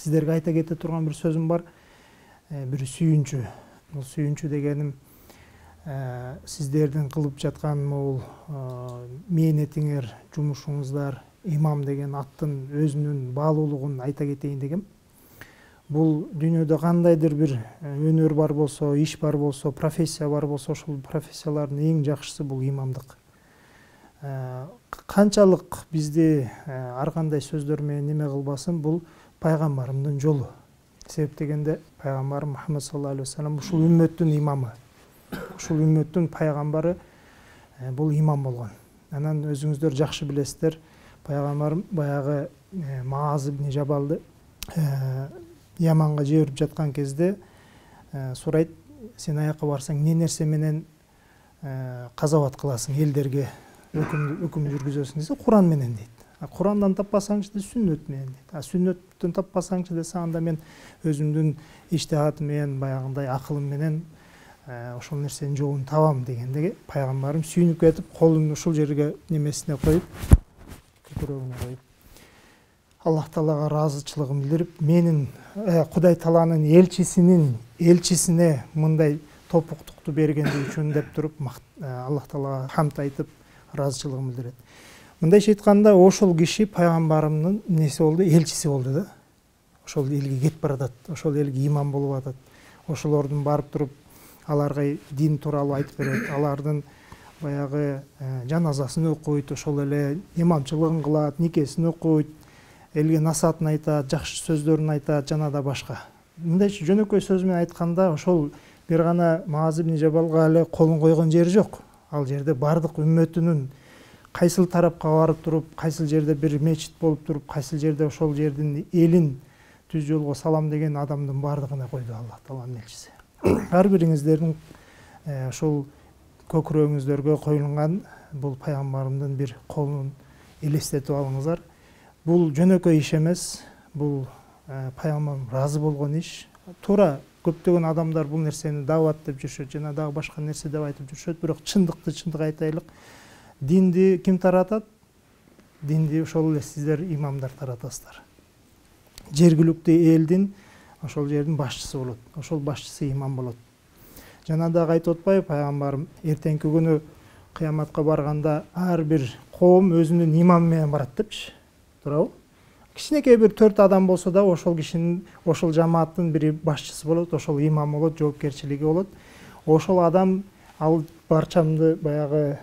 сиздерге айта кете турган бир сөзүм бар. Бир сүйүнчү. Бул сүйүнчү дегеним сиздердин кылып жаткан бул мээнетиңер, жумушуңуздар, имам деген аттын өзүнүн баалуулугун айта кетейин дегем. Бул дүйнөдө кандайдыр бир өнөр бар болсо, иш бар болсо, профессия бар болсо, ошол профессиялардын эң жакшысы бул имамдык. Канчалык бизди ар кандай сөздөр менен неме кылбасын, бул пайгамбарымдын жолу. Себеп дегенде пайгамбар Мухаммад саллаллаху алейхи вассалам ушул үммөттүн имамы. Ушул үммөттүн пайгамбары бул имам болгон. Анан өзүңүздөр жакшы билесиздер, пайгамбарым баягы Мааз ибн Жабалды Яманга жиберип жаткан кезде сурайт, сен аякка барсаң эмне нерсе менен казават кыласың, элдерге өкүм жүргүзөсүң десе, Куран менен дейт. Курандан таппасаңчы сүннөт менен дейт. Сүннөттөн таппасаңчы десе, анда мен өзүмдүн иштихатым менен, баягындай акылым менен ошол нерсенин жолун табам дегенде пайгамбарым сүйүнүп кетип, колун ушул жерге немесине коюп, көкүрөгүнө коюп, Аллах Таалага ыраазычылыгын билдирип, менин Кудай Тааланын элчисине мындай топуктукту бергендиги үчүн деп туруп, Аллах Таалага хамд айтып, ыраазычылыгын билдирет. Мындайча айтканда, ошол киши пайгамбарымдын неси болду, элчиси болду да. Ошол элге кетип баратат, ошол элге имам болуп атат. Ошолордун барып туруп, аларга дин тууралуу айтып берет, алардын баягы жаназасын окуйт, ошол эле имамчылыгын кылат, никесин окуйт, элге насаатын айтат, жакшы сөздөрүн айтат, жана да башка. Мындайча жөнөкөй сөз менен айтканда, ошол бир гана Мааз ибн Жабалга эле колун койгон жери жок. Ал жерде бардык үммөтүнүн кайсыл тарапка барып туруп, кайсыл жерде бир мечит болуп туруп, кайсыл жерде ошол жердин элин түз жолго салам деген адамдын бардыгына койду Аллах Тааланын элчиси. Ар бириңиздердин ошол көкүрөгүңүздөргө коюлган бул пайгамбарымдын бир колун элестетип алыңыздар. Бул жөнөкөй иш эмес, бул пайгамбарым ыраазы болгон иш. Туура көптөгөн адамдар бул нерсени дават деп жүрүшөт, жана дагы башка нерсе деп айтып жүрүшөт, бирок чындыкты чындык айтайлык. Динди ким таратат? Динди ошол эле сиздер имамдар таратасыздар. Жергиликтүү элдин ошол жердин башчысы болот. Ошол башчысы имам болот. Жана дагы айтып атпайбы пайгамбарым, эртеңки күнү кыяматка барганда ар бир коом өзүнүн имамы менен барат депчи. Туурабы? Кичинекей бир 4 адам болсо да ошол кишинин, ошол жамааттын бири башчысы болот, ошол имам болот, жоопкерчилиги болот. Ошол адам ал барчамды баягы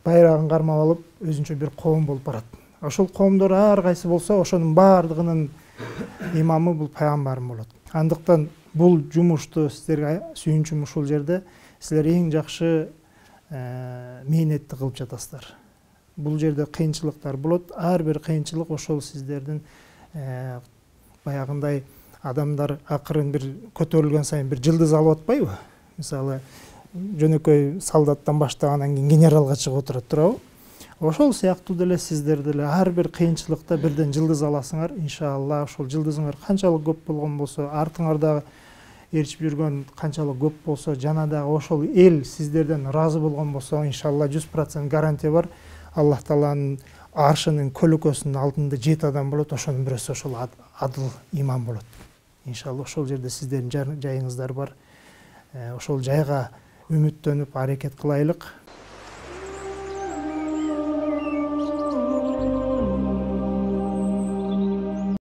байрагын кармап алып, өзүнчө бир коом болуп барат. Ошол коомдор ар кайсы болсо, ошонун баардыгынын имамы бул пайгамбарым болот. Андыктан бул жумушту сиздерге сүйүнчүм ушул жерде, силер эң жакшы мээнетти кылып жатасыздар. Бул жерде кыйынчылыктар болот. Ар бир кыйынчылык ошол сиздердин баягындай адамдар акырын бир көтөрүлгөн сайын бир жылдыз алып атпайбы? Мисалы, жөнөкөй солдаттан баштагандан кийин генералга чыгып отурат, туурабы? Ошол сыяктуу деле сиздер деле ар бир кыйынчылыкта бирден жылдыз аласыңар. Иншалла, ошол жылдызыңар канчалык көп болгон болсо, артыңарда ээрчип жүргөн канчалык көп болсо, жана дагы ошол эл сиздерден ыраазы болгон болсо, иншалла 100% гарантия бар. Аллах Тааланын аршынын көлөкөсүнүн алдында 7 адам болот, ошонун бирөөсү ошол адыл имам болот. Иншалла ошол жерде сиздердин жайыңыздар бар. Ошол жайга үмүттөнүп аракет кылайлык.